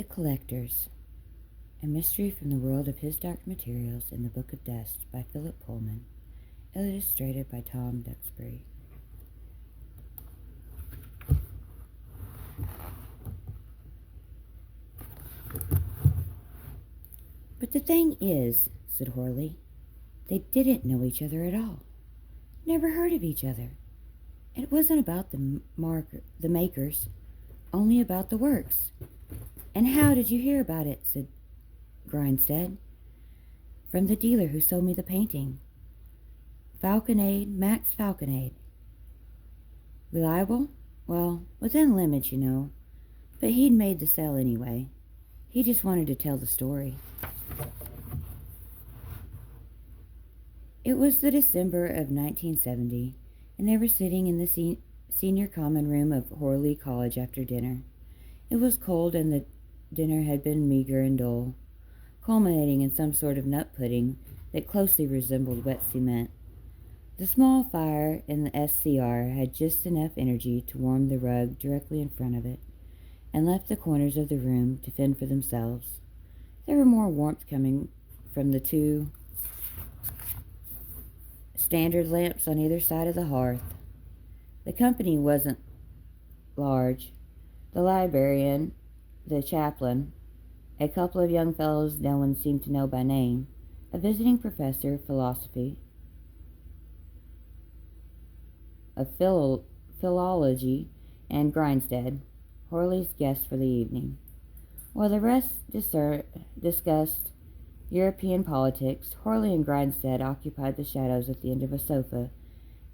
Collectors, a mystery from the world of his dark materials in the Book of Dust by Philip Pullman, illustrated by Tom Duxbury. But the thing is, said Horley, they didn't know each other at all. Never heard of each other. It wasn't about the makers, only about the works. And how did you hear about it, said Grinstead. From the dealer who sold me the painting. Max Falconade. Reliable? Well, within limits, you know. But he'd made the sale anyway. He just wanted to tell the story. It was the December of 1970, and they were sitting in the senior common room of Horley College after dinner. It was cold, and the dinner had been meager and dull, culminating in some sort of nut pudding that closely resembled wet cement. The small fire in the SCR had just enough energy to warm the rug directly in front of it, and left the corners of the room to fend for themselves. There were more warmth coming from the two standard lamps on either side of the hearth. The company wasn't large. The librarian, the chaplain, a couple of young fellows no one seemed to know by name, a visiting professor of philosophy, of philology, and Grinstead, Horley's guest for the evening. While the rest discussed European politics, Horley and Grinstead occupied the shadows at the end of a sofa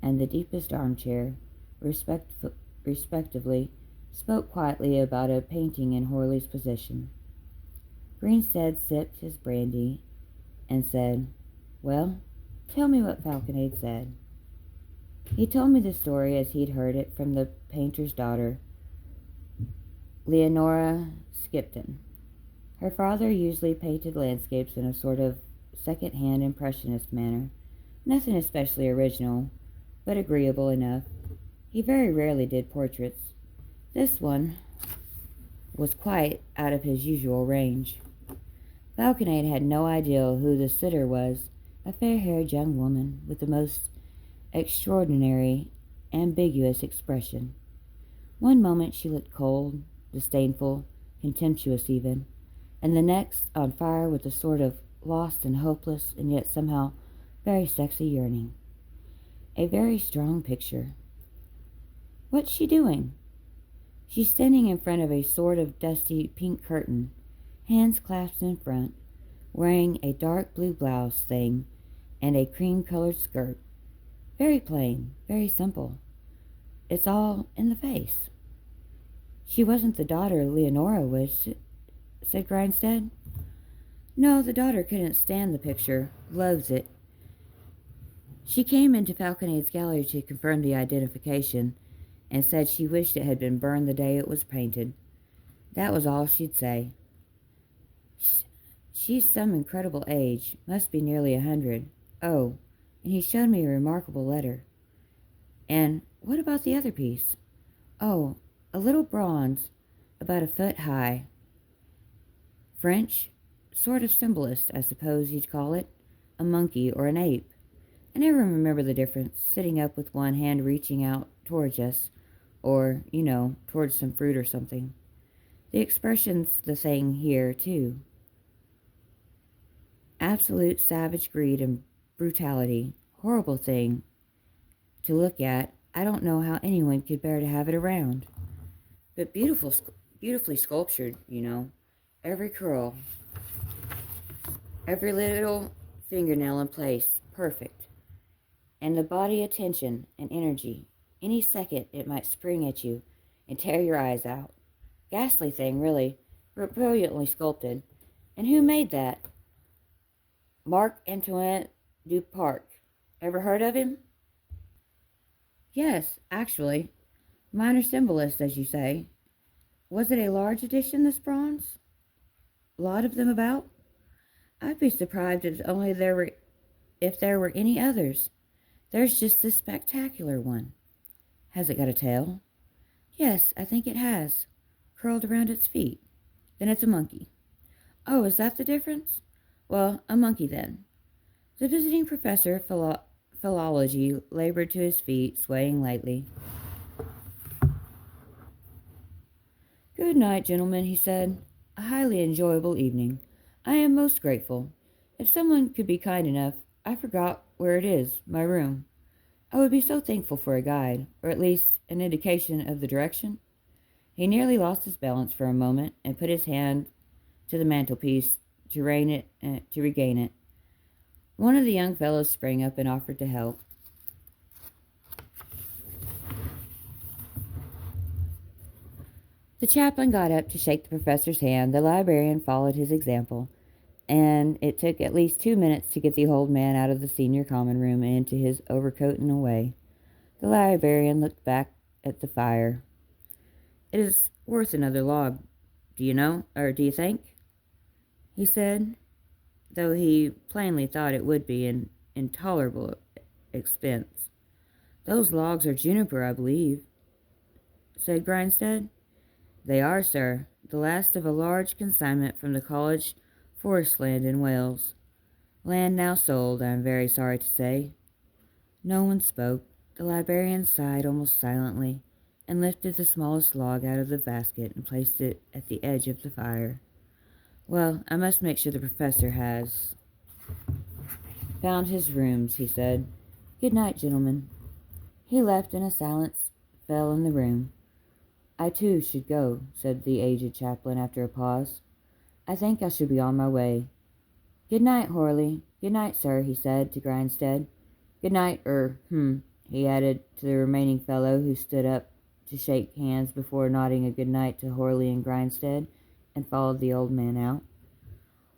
and the deepest armchair, respectively, spoke quietly about a painting in Horley's possession. Grinstead sipped his brandy and said, "Well, tell me what Falconade said." He told me the story as he'd heard it from the painter's daughter, Leonora Skipton. Her father usually painted landscapes in a sort of second-hand impressionist manner, nothing especially original, but agreeable enough. He very rarely did portraits. This one was quite out of his usual range. Falconade had no idea who the sitter was, a fair-haired young woman with the most extraordinary, ambiguous expression. One moment she looked cold, disdainful, contemptuous even, and the next on fire with a sort of lost and hopeless and yet somehow very sexy yearning. A very strong picture. What's she doing? She's standing in front of a sort of dusty pink curtain, hands clasped in front, wearing a dark blue blouse thing and a cream-colored skirt. Very plain, very simple. It's all in the face. She wasn't the daughter Leonora was, said Grinstead. No, the daughter couldn't stand the picture, loathes it. She came into Falconade's gallery to confirm the identification, and said she wished it had been burned the day it was painted. That was all she'd say. She's some incredible age, must be nearly 100. Oh, and he showed me a remarkable letter. And what about the other piece? Oh, a little bronze, about a foot high. French, sort of symbolist, I suppose you'd call it. A monkey or an ape. I never remember the difference, sitting up with one hand reaching out towards us, or, towards some fruit or something. The expression's the thing here, too. Absolute savage greed and brutality. Horrible thing to look at. I don't know how anyone could bear to have it around. But beautifully sculptured, Every curl, every little fingernail in place, perfect. And the body attention and energy. Any second it might spring at you and tear your eyes out. Ghastly thing, really, but brilliantly sculpted. And who made that? Marc-Antoine Duparc. Ever heard of him? Yes, actually. Minor symbolist, as you say. Was it a large edition, this bronze? A lot of them about? I'd be surprised if there were any others. There's just this spectacular one. Has it got a tail? Yes, I think it has. Curled around its feet. Then it's a monkey. Oh, is that the difference? Well, a monkey then. The visiting professor of philology labored to his feet, swaying lightly. Good night, gentlemen, he said. A highly enjoyable evening. I am most grateful. If someone could be kind enough, I forgot where it is, my room. I would be so thankful for a guide, or at least an indication of the direction. He nearly lost his balance for a moment and put his hand to the mantelpiece to regain it. One of the young fellows sprang up and offered to help. The chaplain got up to shake the professor's hand. The librarian followed his example, and it took at least 2 minutes to get the old man out of the senior common room and into his overcoat and away. The librarian looked back at the fire. It is worth another log, do you think? He said, though he plainly thought it would be an intolerable expense. Those logs are juniper, I believe, said Grindstead. They are, sir, the last of a large consignment from the college forest land in Wales. Land now sold, I am very sorry to say. No one spoke. The librarian sighed almost silently and lifted the smallest log out of the basket and placed it at the edge of the fire. Well, I must make sure the professor has found his rooms, he said. Good night, gentlemen. He left, and a silence fell in the room. I too should go, said the aged chaplain after a pause. I think I should be on my way. Good night, Horley. Good night, sir, he said to Grindstead. Good night, he added to the remaining fellow, who stood up to shake hands before nodding a good night to Horley and Grindstead, and followed the old man out.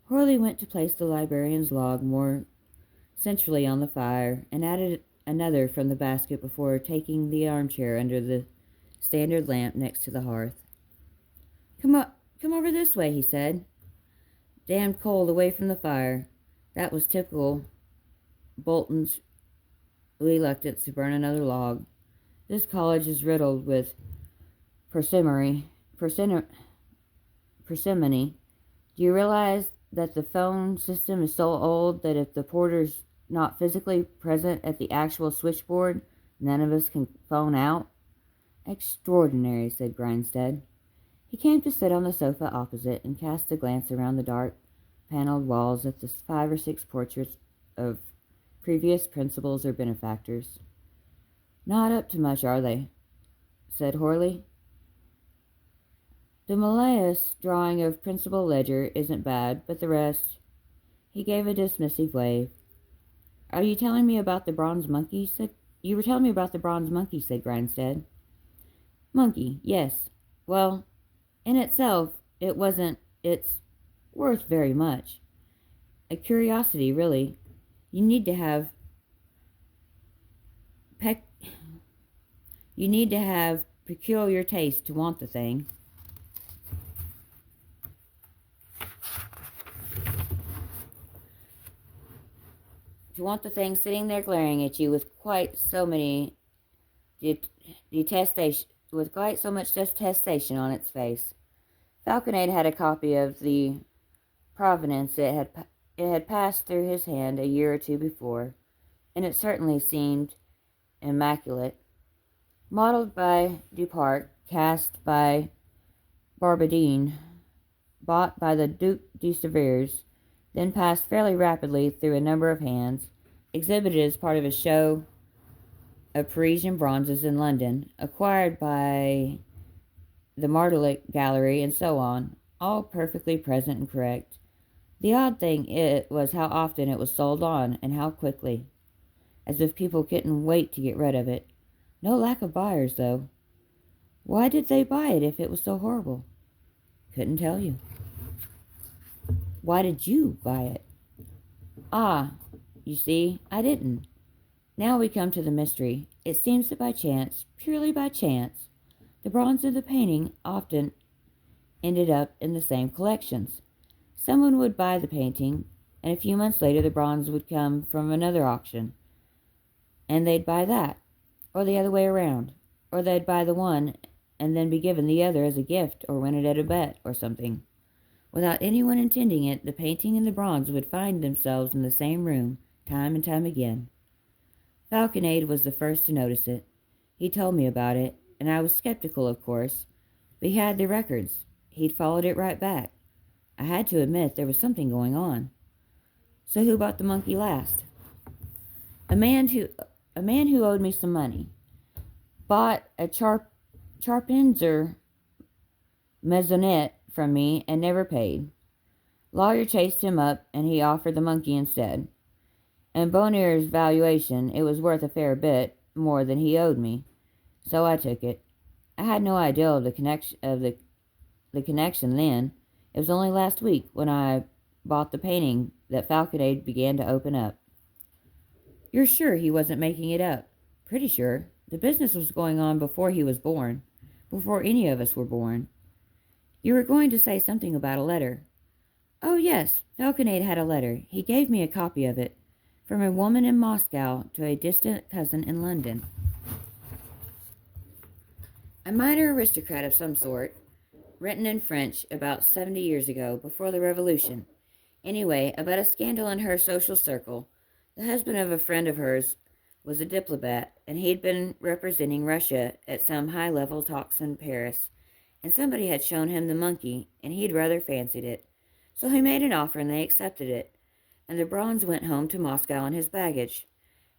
Horley went to place the librarian's log more centrally on the fire, and added another from the basket before taking the armchair under the standard lamp next to the hearth. Come over this way, he said. Damned cold away from the fire. That was typical Bolton's reluctance to burn another log. This college is riddled with parsimony. Do you realize that the phone system is so old that if the porter's not physically present at the actual switchboard, none of us can phone out? Extraordinary, said Grindstead. He came to sit on the sofa opposite and cast a glance around the dark, paneled walls at the 5 or 6 portraits of previous principals or benefactors. Not up to much, are they? Said Horley. The Malleus drawing of Principal Ledger isn't bad, but the rest... He gave a dismissive wave. Are you telling me about the bronze monkey? You were telling me about the bronze monkey, said Grindstead. Monkey, yes. Well, in itself, it's worth very much. A curiosity, really. You need to have peculiar taste to want the thing. To want the thing sitting there glaring at you with quite so much detestation on its face. Falconade had a copy of the Provenance. It had passed through his hand a year or two before, and it certainly seemed immaculate. Modeled by Dupart, cast by Barbadine, bought by the Duc de Severs, then passed fairly rapidly through a number of hands, exhibited as part of a show of Parisian bronzes in London, acquired by the Martelet Gallery, and so on, all perfectly present and correct. The odd thing was how often it was sold on, and how quickly, as if people couldn't wait to get rid of it. No lack of buyers, though. Why did they buy it if it was so horrible? Couldn't tell you. Why did you buy it? Ah, you see, I didn't. Now we come to the mystery. It seems that by chance, purely by chance, the bronze and the painting often ended up in the same collections. Someone would buy the painting, and a few months later the bronze would come from another auction, and they'd buy that, or the other way around, or they'd buy the one and then be given the other as a gift or win it at a bet or something. Without anyone intending it, the painting and the bronze would find themselves in the same room, time and time again. Falconade was the first to notice it. He told me about it, and I was skeptical, of course, but he had the records. He'd followed it right back. I had to admit there was something going on. So who bought the monkey last? A man who a man who owed me some money. Bought a Charpentier maisonette from me and never paid. Lawyer chased him up and he offered the monkey instead. And Bonier's valuation, it was worth a fair bit more than he owed me. So I took it. I had no idea of the connection then. It was only last week when I bought the painting that Falconade began to open up. You're sure he wasn't making it up? Pretty sure. The business was going on before he was born, before any of us were born. You were going to say something about a letter. Oh, yes, Falconade had a letter. He gave me a copy of it, from a woman in Moscow to a distant cousin in London. A minor aristocrat of some sort, written in French about 70 years ago, before the Revolution. Anyway, about a scandal in her social circle. The husband of a friend of hers was a diplomat, and he'd been representing Russia at some high-level talks in Paris, and somebody had shown him the monkey, and he'd rather fancied it. So he made an offer, and they accepted it, and the bronze went home to Moscow in his baggage.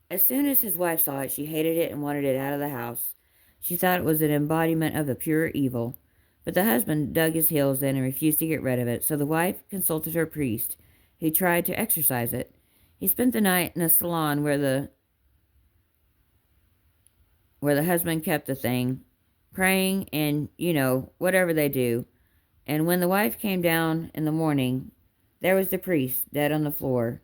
As soon as his wife saw it, she hated it and wanted it out of the house. She thought it was an embodiment of a pure evil. But the husband dug his heels in and refused to get rid of it, so the wife consulted her priest, who tried to exorcise it. He spent the night in a salon where the husband kept the thing, praying and, whatever they do. And when the wife came down in the morning, there was the priest, dead on the floor,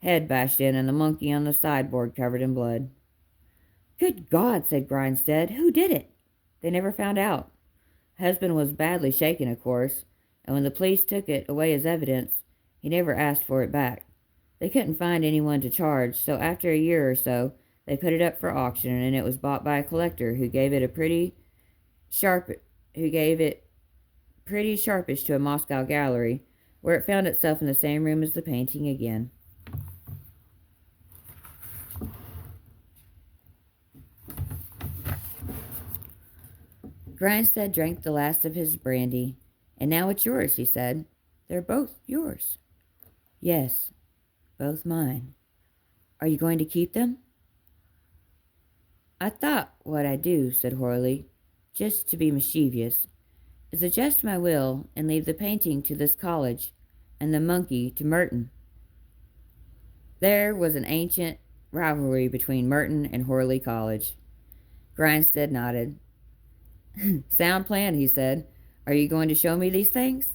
head bashed in, and the monkey on the sideboard covered in blood. Good God, said Grinstead. Who did it? They never found out. Husband was badly shaken, of course, and when the police took it away as evidence, he never asked for it back. They couldn't find anyone to charge, so after a year or so, they put it up for auction, and it was bought by a collector who gave it pretty sharpish to a Moscow gallery, where it found itself in the same room as the painting again. Grinstead drank the last of his brandy. And now it's yours, he said. They're both yours. Yes, both mine. Are you going to keep them? I thought what I'd do, said Horley, just to be mischievous, is adjust my will and leave the painting to this college and the monkey to Merton. There was an ancient rivalry between Merton and Horley College. Grinstead nodded. Sound plan, he said. Are you going to show me these things?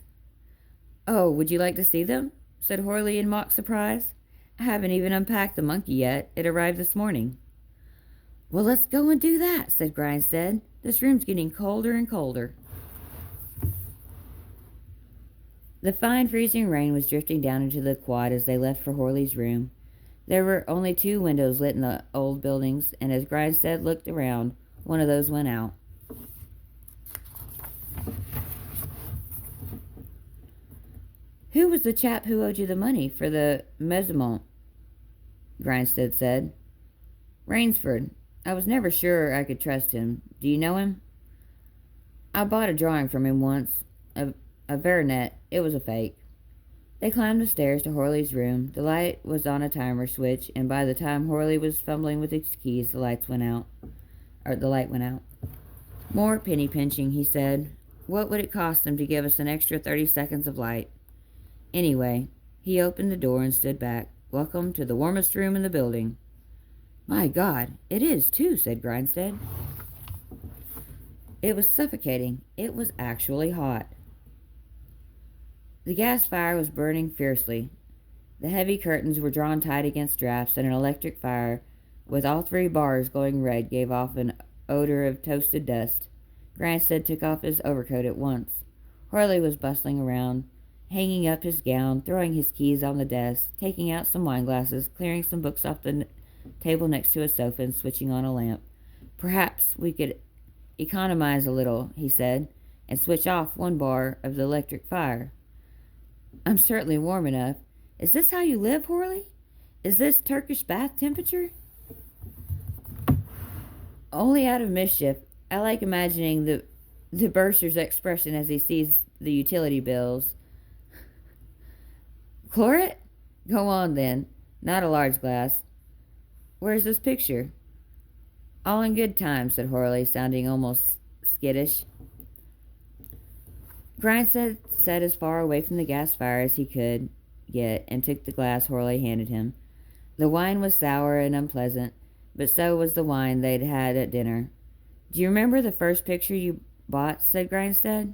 Oh, would you like to see them? Said Horley in mock surprise. I haven't even unpacked the monkey yet. It arrived this morning. Well, let's go and do that, said Grinstead. This room's getting colder and colder. The fine freezing rain was drifting down into the quad as they left for Horley's room. There were only 2 windows lit in the old buildings, and as Grinstead looked around, one of those went out. Who was the chap who owed you the money for the Mesemont? Grinstead said. Rainsford. I was never sure I could trust him. Do you know him? I bought a drawing from him once. A Veronet. It was a fake. They climbed the stairs to Horley's room. The light was on a timer switch, and by the time Horley was fumbling with his keys, the light went out. More penny pinching, he said. What would it cost them to give us an extra 30 seconds of light? Anyway, he opened the door and stood back. Welcome to the warmest room in the building. My God, it is, too, said Grinstead. It was suffocating. It was actually hot. The gas fire was burning fiercely. The heavy curtains were drawn tight against drafts, and an electric fire, with all 3 bars glowing red, gave off an odor of toasted dust. Grinstead took off his overcoat at once. Horley was bustling around, hanging up his gown, throwing his keys on the desk, taking out some wine glasses, clearing some books off the table next to a sofa, and switching on a lamp. Perhaps we could economize a little, he said, and switch off 1 bar of the electric fire. I'm certainly warm enough. Is this how you live, Horley? Is this Turkish bath temperature? Only out of mischief. I like imagining the bursar's expression as he sees the utility bills. Chlorit? Go on then. Not a large glass. Where's this picture? All in good time, said Horley, sounding almost skittish. Grindstead sat as far away from the gas fire as he could get and took the glass Horley handed him. The wine was sour and unpleasant, but so was the wine they'd had at dinner. Do you remember the first picture you bought? Said Grindstead.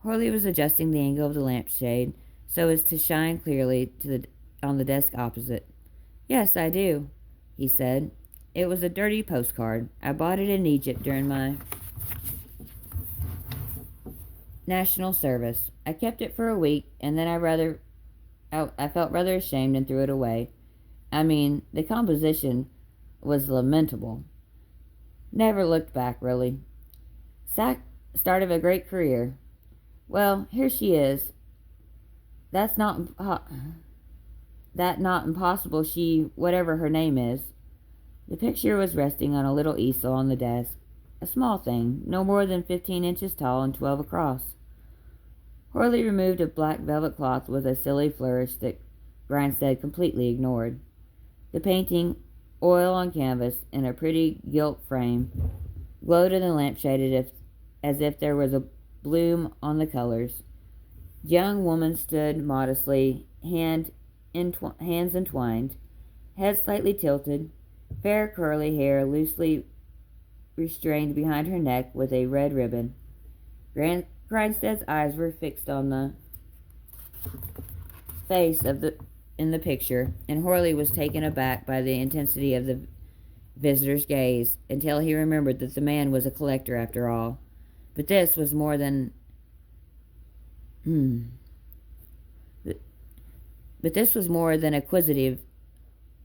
Horley was adjusting the angle of the lampshade so as to shine clearly on the desk opposite. Yes, I do, he said. It was a dirty postcard. I bought it in Egypt during my national service. I kept it for a week, and then I felt rather ashamed and threw it away. I mean, the composition was lamentable. Never looked back, really. Start of a great career. Well, here she is. That not impossible she, whatever her name is. The picture was resting on a little easel on the desk. A small thing, no more than 15 inches tall and 12 across. Horley removed a black velvet cloth with a silly flourish that Grindstead completely ignored. The painting, oil on canvas, in a pretty gilt frame, glowed in the lampshade as if there was a bloom on the colors. The young woman stood modestly, hands entwined, head slightly tilted, fair curly hair loosely restrained behind her neck with a red ribbon. Grindstead's eyes were fixed on the face in the picture, and Horley was taken aback by the intensity of the visitor's gaze until he remembered that the man was a collector after all. But this was more than acquisitive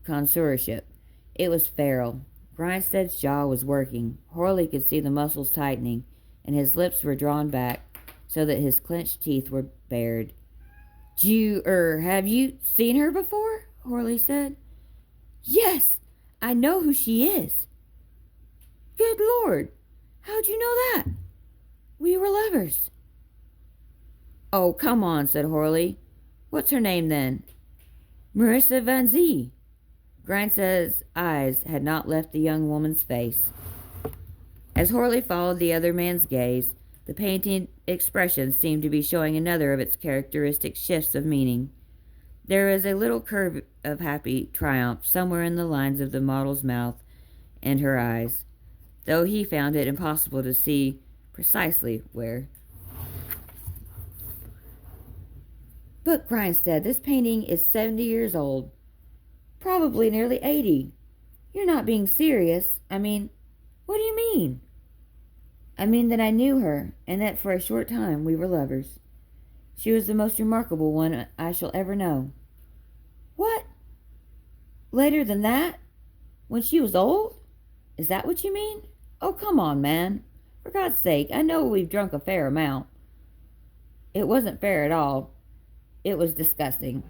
connoisseurship. It was feral. Grindstead's jaw was working. Horley could see the muscles tightening, and his lips were drawn back so that his clenched teeth were bared. Have you seen her before? Horley said. Yes, I know who she is. Good Lord, how'd you know that? We were lovers. Oh, come on, said Horley. What's her name then? Marissa Van Zee. Grindstead's eyes had not left the young woman's face. As Horley followed the other man's gaze, the painted expression seemed to be showing another of its characteristic shifts of meaning. There was a little curve of happy triumph somewhere in the lines of the model's mouth and her eyes, though he found it impossible to see precisely where. But Grindstead, this painting is 70 years old. Probably nearly 80. You're not being serious. What do you mean? I mean that I knew her, and that for a short time we were lovers. She was the most remarkable one I shall ever know. What? Later than that? When she was old? Is that what you mean? Oh, come on, man. For God's sake, I know we've drunk a fair amount. It wasn't fair at all. It was disgusting.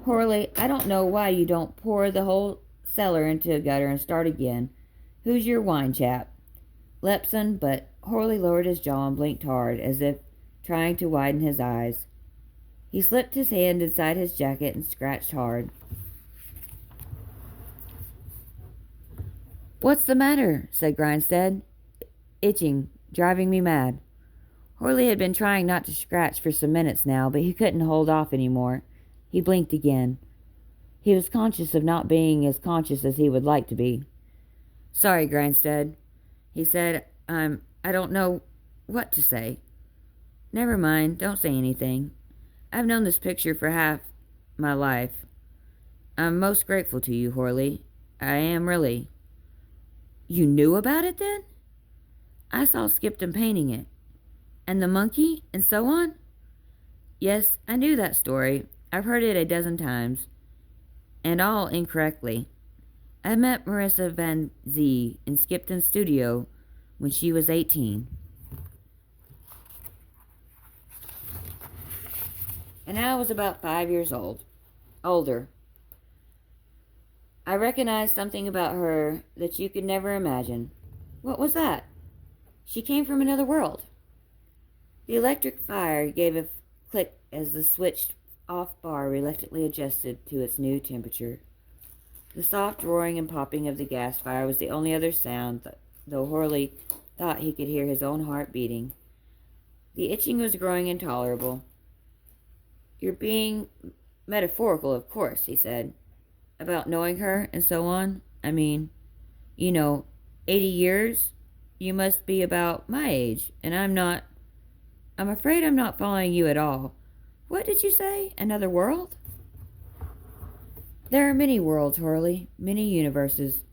Horley, I don't know why you don't pour the whole cellar into a gutter and start again. Who's your wine chap? Lepson, but Horley lowered his jaw and blinked hard, as if trying to widen his eyes. He slipped his hand inside his jacket and scratched hard. What's the matter? Said Grindstead. Itching, driving me mad. Horley had been trying not to scratch for some minutes now, but he couldn't hold off any more. He blinked again. He was conscious of not being as conscious as he would like to be. Sorry, Grindstead, he said. I don't know what to say. Never mind, don't say anything. I've known this picture for half my life. I'm most grateful to you, Horley. I am really. You knew about it then? I saw Skipton painting it. And the monkey, and so on? Yes, I knew that story. I've heard it a dozen times, and all incorrectly. I met Marissa Van Zee in Skipton's studio when she was 18. and I was about 5 years older. I recognized something about her that you could never imagine. What was that? She came from another world. The electric fire gave a click as the switched off bar reluctantly adjusted to its new temperature. The soft roaring and popping of the gas fire was the only other sound, though Horley thought he could hear his own heart beating. The itching was growing intolerable. "You're being metaphorical, of course," he said, "about knowing her and so on. I mean, 80 years? You must be about my age, and I'm afraid I'm not following you at all. What did you say? Another world?" "There are many worlds, Horley, many universes,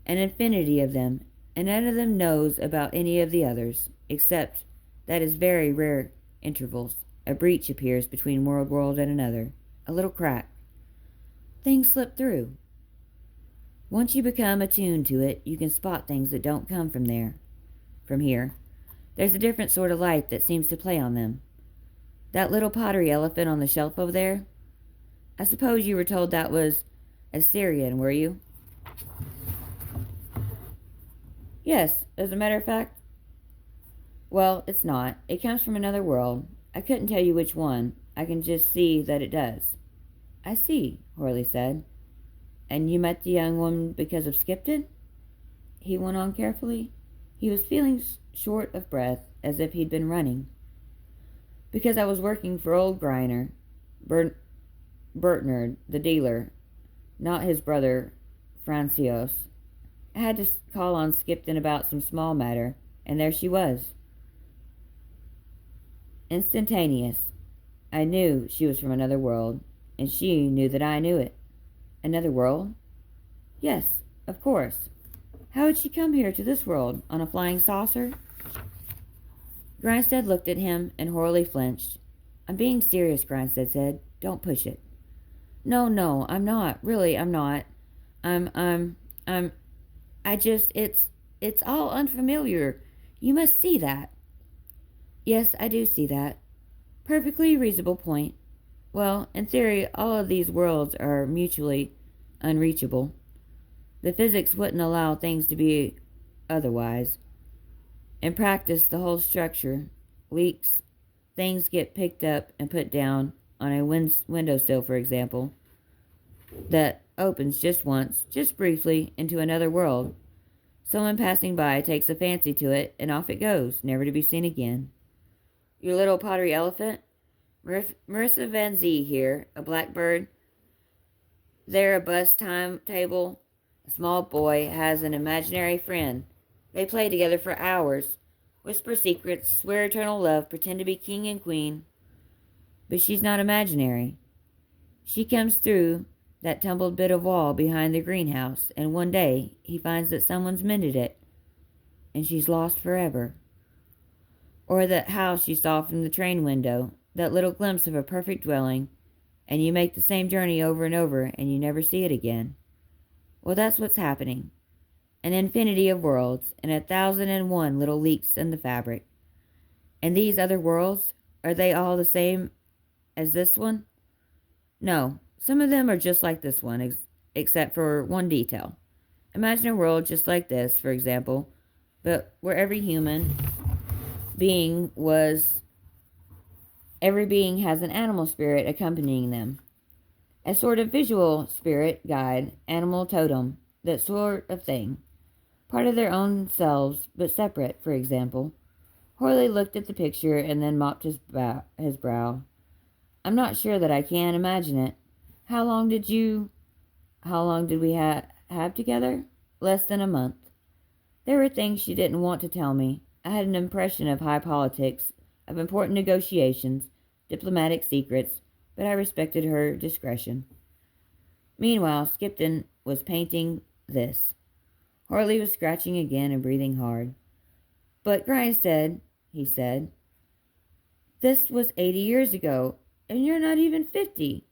an infinity of them, and none of them knows about any of the others, except that at very rare intervals a breach appears between one world and another, a little crack. Things slip through. Once you become attuned to it, you can spot things that don't come from here. There's a different sort of light that seems to play on them. That little pottery elephant on the shelf over there? I suppose you were told that was Assyrian, were you?" "Yes, as a matter of fact." "Well, it's not. It comes from another world. I couldn't tell you which one. I can just see that it does." "I see," Horley said. "And you met the young woman because of Skipton?" He went on carefully. He was feeling short of breath, as if he'd been running. "Because I was working for old Greiner, Bertnard, the dealer, not his brother, Francios. I had to call on Skipton about some small matter, and there she was. Instantaneous. I knew she was from another world, and she knew that I knew it." "Another world?" "Yes, of course. How had she come here to this world? On a flying saucer?" Grinstead looked at him, and Horley flinched. "I'm being serious," Grinstead said. "Don't push it." No, I'm not. Really, I'm not. I'm, it's all unfamiliar. You must see that." "Yes, I do see that. Perfectly reasonable point. Well, in theory, all of these worlds are mutually unreachable. The physics wouldn't allow things to be otherwise. In practice, the whole structure leaks. Things get picked up and put down on a windowsill, for example, that opens just once, just briefly, into another world. Someone passing by takes a fancy to it, and off it goes, never to be seen again. Your little pottery elephant? Marissa Van Zee here, a blackbird. There, a bus time table. A small boy has an imaginary friend. They play together for hours, whisper secrets, swear eternal love, pretend to be king and queen. But she's not imaginary. She comes through that tumbled bit of wall behind the greenhouse, and one day he finds that someone's mended it, and she's lost forever. Or that house you saw from the train window, that little glimpse of a perfect dwelling, and you make the same journey over and over, and you never see it again. Well, that's what's happening. An infinity of worlds, and 1,001 little leaks in the fabric. And these other worlds, are they all the same as this one? No, some of them are just like this one, except for one detail. Imagine a world just like this, for example, but where every being has an animal spirit accompanying them. A sort of visual spirit guide, animal totem, that sort of thing. Part of their own selves, but separate, for example. Horley looked at the picture and then mopped his brow. "I'm not sure that I can imagine it. How long did we have together?" "Less than a month. There were things she didn't want to tell me. I had an impression of high politics, of important negotiations, diplomatic secrets, but I respected her discretion." Meanwhile, Skipton was painting this. Horley was scratching again and breathing hard. "But Grinstead," he said, "this was 80 years ago, and you're not even 50.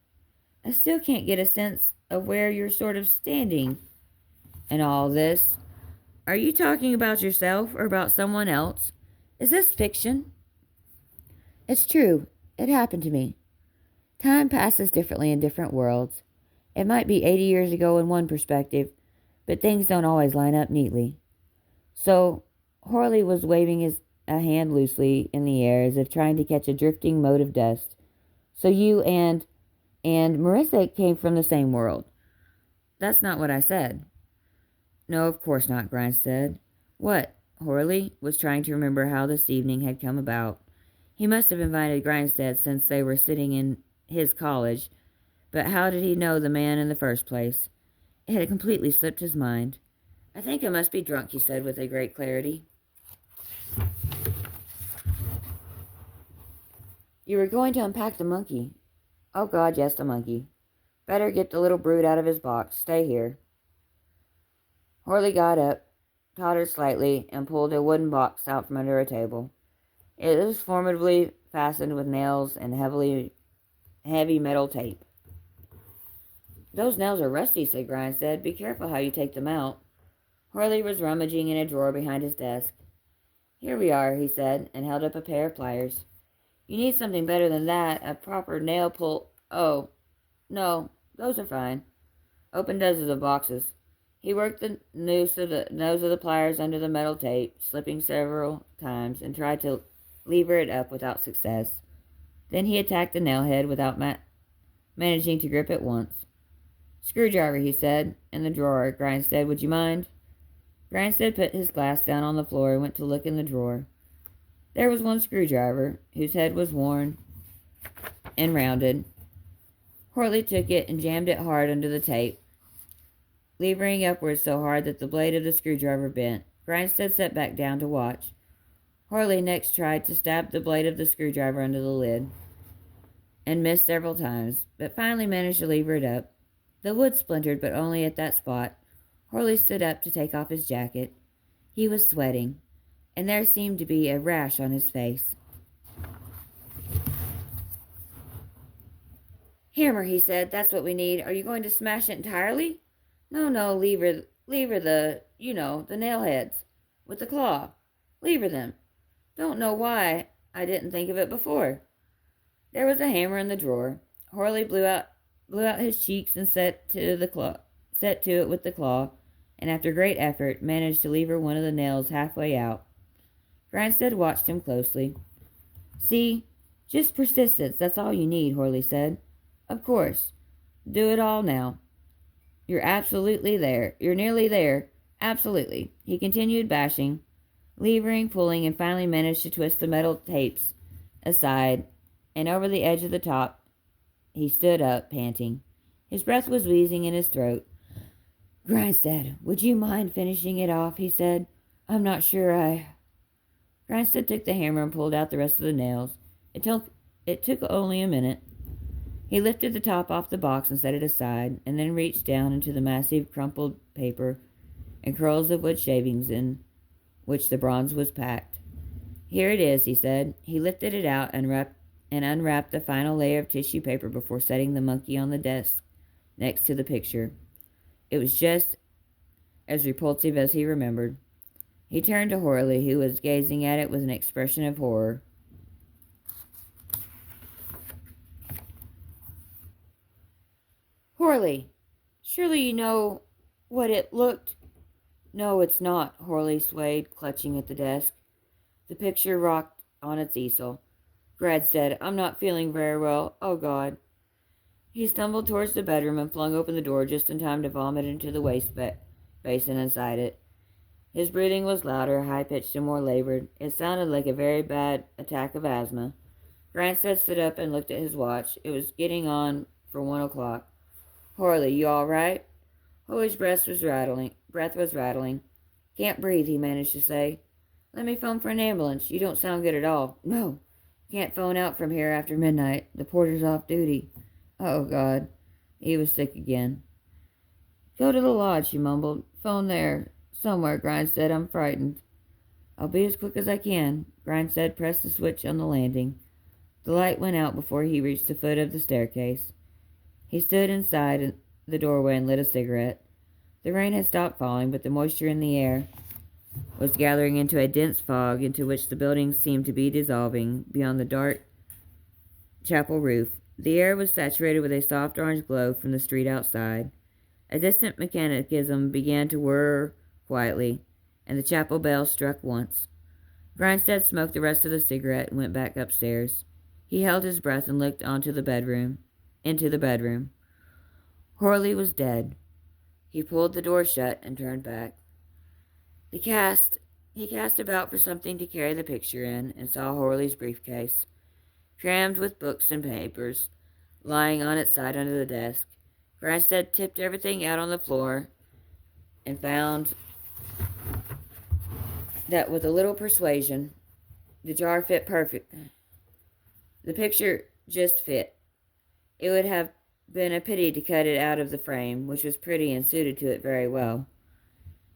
I still can't get a sense of where you're sort of standing in all this. Are you talking about yourself or about someone else? Is this fiction?" "It's true. It happened to me. Time passes differently in different worlds. It might be 80 years ago in one perspective, but things don't always line up neatly. So, Horley was waving a hand loosely in the air as if trying to catch a drifting mote of dust. So you and Marissa came from the same world. That's not what I said. No, of course not, Grindstead. What? Horley was trying to remember how this evening had come about. He must have invited Grindstead since they were sitting in his college, but how did he know the man in the first place? It had completely slipped his mind. I think I must be drunk, he said with a great clarity. You were going to unpack the monkey. Oh, God, yes, the monkey. Better get the little brute out of his box. Stay here. Horley got up, tottered slightly, and pulled a wooden box out from under a table. It was formidably fastened with nails and heavy metal tape. Those nails are rusty, said Grindstead. Be careful how you take them out. Horley was rummaging in a drawer behind his desk. Here we are, he said, and held up a pair of pliers. You need something better than that, a proper nail pull. Oh, no, those are fine. Open dozens of boxes. He worked the nose of the pliers under the metal tape, slipping several times, and tried to lever it up without success. Then he attacked the nail head without managing to grip it once. Screwdriver, he said, in the drawer. Grindstead, would you mind? Grindstead put his glass down on the floor and went to look in the drawer. There was one screwdriver, whose head was worn and rounded. Horley took it and jammed it hard under the tape, levering upwards so hard that the blade of the screwdriver bent. Grindstead sat back down to watch. Horley next tried to stab the blade of the screwdriver under the lid, and missed several times, but finally managed to lever it up. The wood splintered, but only at that spot. Horley stood up to take off his jacket. He was sweating, and there seemed to be a rash on his face. Hammer, he said. That's what we need. Are you going to smash it entirely? No, lever the, the nail heads. With the claw. Lever them. Don't know why I didn't think of it before. There was a hammer in the drawer. Horley blew out his cheeks and set to it with the claw, and after great effort managed to lever one of the nails halfway out. Grindstead watched him closely. See, just persistence, that's all you need, Horley said. Of course. Do it all now. You're absolutely there. You're nearly there. Absolutely. He continued bashing, levering, pulling, and finally managed to twist the metal tapes aside, and over the edge of the top, he stood up, panting. His breath was wheezing in his throat. Grindstead, would you mind finishing it off, he said. I'm not sure Grindstead took the hammer and pulled out the rest of the nails. It took only a minute. He lifted the top off the box and set it aside, and then reached down into the massive crumpled paper and curls of wood shavings in which the bronze was packed. Here it is, he said. He lifted it out and unwrapped the final layer of tissue paper before setting the monkey on the desk next to the picture. It was just as repulsive as he remembered. He turned to Horley, who was gazing at it with an expression of horror. Horley, surely you know what it looked. No, it's not, Horley swayed, clutching at the desk. The picture rocked on its easel. Grindstead, I'm not feeling very well. Oh, God. He stumbled towards the bedroom and flung open the door just in time to vomit into the waste basin inside it. His breathing was louder, high-pitched, and more labored. It sounded like a very bad attack of asthma. Grindstead stood up and looked at his watch. It was getting on for 1 o'clock. Horley, you all right? Horley's breath was rattling. Can't breathe, he managed to say. Let me phone for an ambulance. You don't sound good at all. No. Can't phone out from here after midnight. The porter's off duty. Oh, God. He was sick again. Go to the lodge, he mumbled. Phone there. Somewhere, Grindstead. I'm frightened. I'll be as quick as I can. Grindstead pressed the switch on the landing. The light went out before he reached the foot of the staircase. He stood inside the doorway and lit a cigarette. The rain had stopped falling, but the moisture in the air was gathering into a dense fog into which the buildings seemed to be dissolving beyond the dark chapel roof. The air was saturated with a soft orange glow from the street outside. A distant mechanism began to whir quietly, and the chapel bell struck once. Grindstead smoked the rest of the cigarette and went back upstairs. He held his breath and looked into the bedroom. Horley was dead. He pulled the door shut and turned back. He cast about for something to carry the picture in and saw Horley's briefcase, crammed with books and papers, lying on its side under the desk. Grindstead tipped everything out on the floor and found that with a little persuasion, the jar fit perfect. The picture just fit. It would have been a pity to cut it out of the frame, which was pretty and suited to it very well.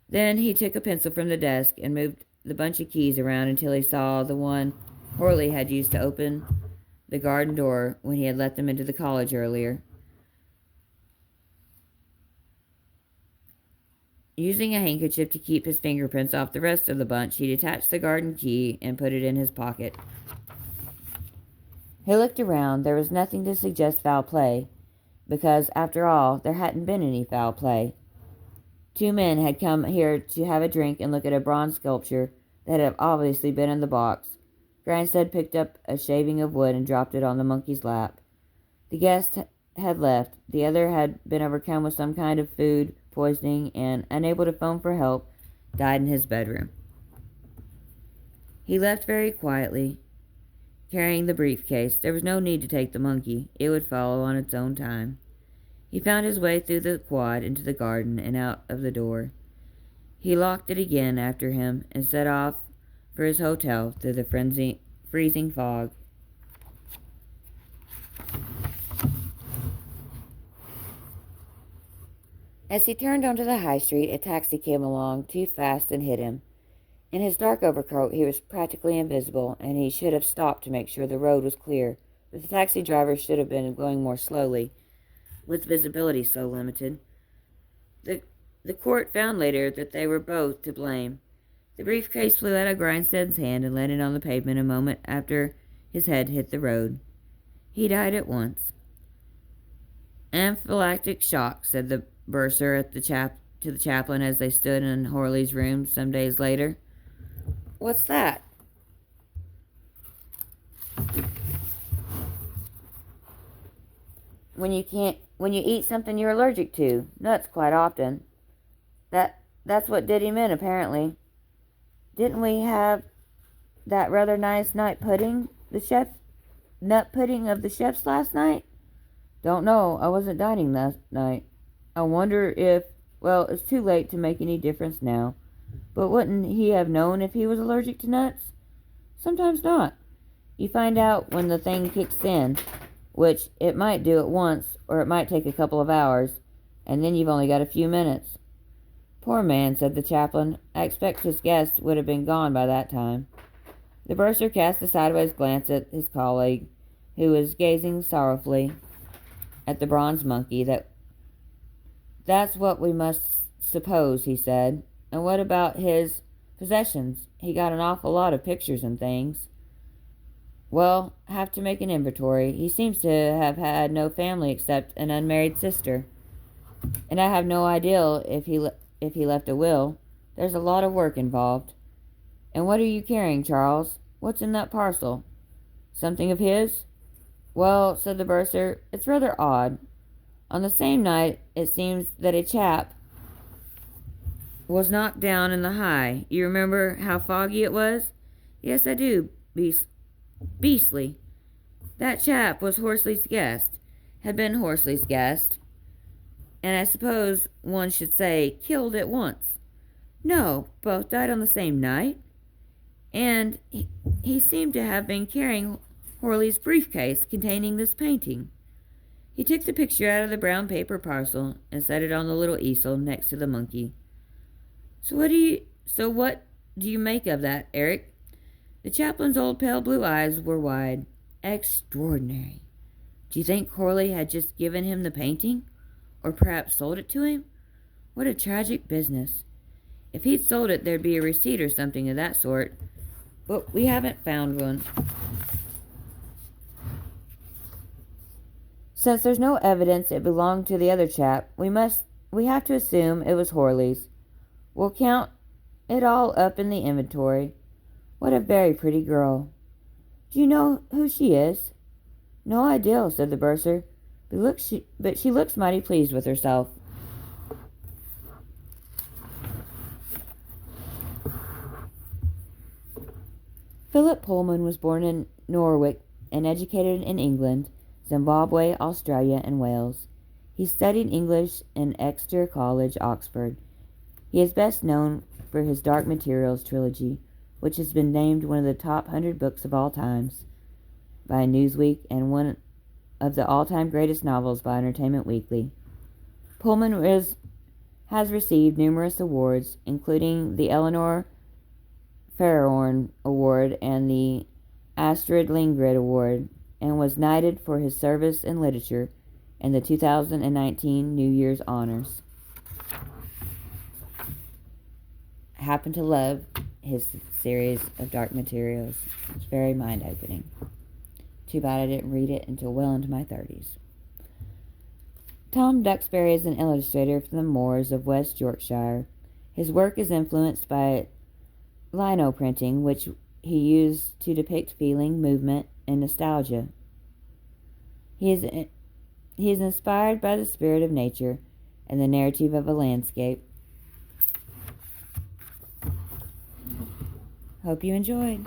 Then he took a pencil from the desk and moved the bunch of keys around until he saw the one Horley had used to open the garden door when he had let them into the college earlier. Using a handkerchief to keep his fingerprints off the rest of the bunch, he detached the garden key and put it in his pocket. He looked around. There was nothing to suggest foul play, because, after all, there hadn't been any foul play. Two men had come here to have a drink and look at a bronze sculpture that had obviously been in the box. Grindstead picked up a shaving of wood and dropped it on the monkey's lap. The guest had left. The other had been overcome with some kind of food poisoning and, unable to phone for help, died in his bedroom. He left very quietly, carrying the briefcase. There was no need to take the monkey. It would follow on its own time. He found his way through the quad into the garden and out of the door. He locked it again after him and set off for his hotel through the freezing fog. As he turned onto the high street, a taxi came along too fast and hit him. In his dark overcoat, he was practically invisible, and he should have stopped to make sure the road was clear, but the taxi driver should have been going more slowly, with visibility so limited. The court found later that they were both to blame. The briefcase flew out of Grindstead's hand and landed on the pavement a moment after his head hit the road. He died at once. Anaphylactic shock, said the bursar to the chaplain as they stood in Horley's room some days later. What's that? When you eat something you're allergic to. Nuts quite often. That's what did him in, apparently. Didn't we have that rather nice nut pudding of the chef's last night? Don't know. I wasn't dining that night. I wonder if, well, it's too late to make any difference now. But wouldn't he have known if he was allergic to nuts? Sometimes not. You find out when the thing kicks in, which it might do at once, or it might take a couple of hours, and then you've only got a few minutes. Poor man, said the chaplain. I expect his guest would have been gone by that time. The bursar cast a sideways glance at his colleague, who was gazing sorrowfully at the bronze monkey. That's what we must suppose, he said. And what about his possessions? He got an awful lot of pictures and things. Well, have to make an inventory. He seems to have had no family except an unmarried sister. And I have no idea if he left a will. There's a lot of work involved. And what are you carrying, Charles? What's in that parcel? Something of his? Well, said the bursar, it's rather odd. On the same night, it seems that a chap was knocked down in the high. You remember how foggy it was? Yes, I do. Beastly. That chap was Horsley's guest. Had been Horsley's guest. And I suppose one should say killed at once. No, both died on the same night. And he seemed to have been carrying Horley's briefcase containing this painting. He took the picture out of the brown paper parcel and set it on the little easel next to the monkey. So what do you make of that, Eric? The chaplain's old pale blue eyes were wide. Extraordinary. Do you think Horley had just given him the painting? Or perhaps sold it to him? What a tragic business. If he'd sold it, there'd be a receipt or something of that sort. But we haven't found one. Since there's no evidence it belonged to the other chap, we have to assume it was Horley's. We'll count it all up in the inventory. What a very pretty girl. Do you know who she is? No idea, said the bursar, but she looks mighty pleased with herself. Philip Pullman was born in Norwich and educated in England, Zimbabwe, Australia, and Wales. He studied English in Exeter College, Oxford. He is best known for his Dark Materials trilogy, which has been named one of the top 100 books of all times by Newsweek and one of the all-time greatest novels by Entertainment Weekly. Pullman has received numerous awards, including the Eleanor Farrell Award and the Astrid Lindgren Award, and was knighted for his service in literature in the 2019 New Year's Honors. I happen to love his series of Dark Materials. It's very mind-opening. Too bad I didn't read it until well into my 30s. Tom Duxbury is an illustrator from the moors of West Yorkshire. His work is influenced by lino printing, which he used to depict feeling, movement, and nostalgia. He is inspired by the spirit of nature and the narrative of a landscape. Hope you enjoyed.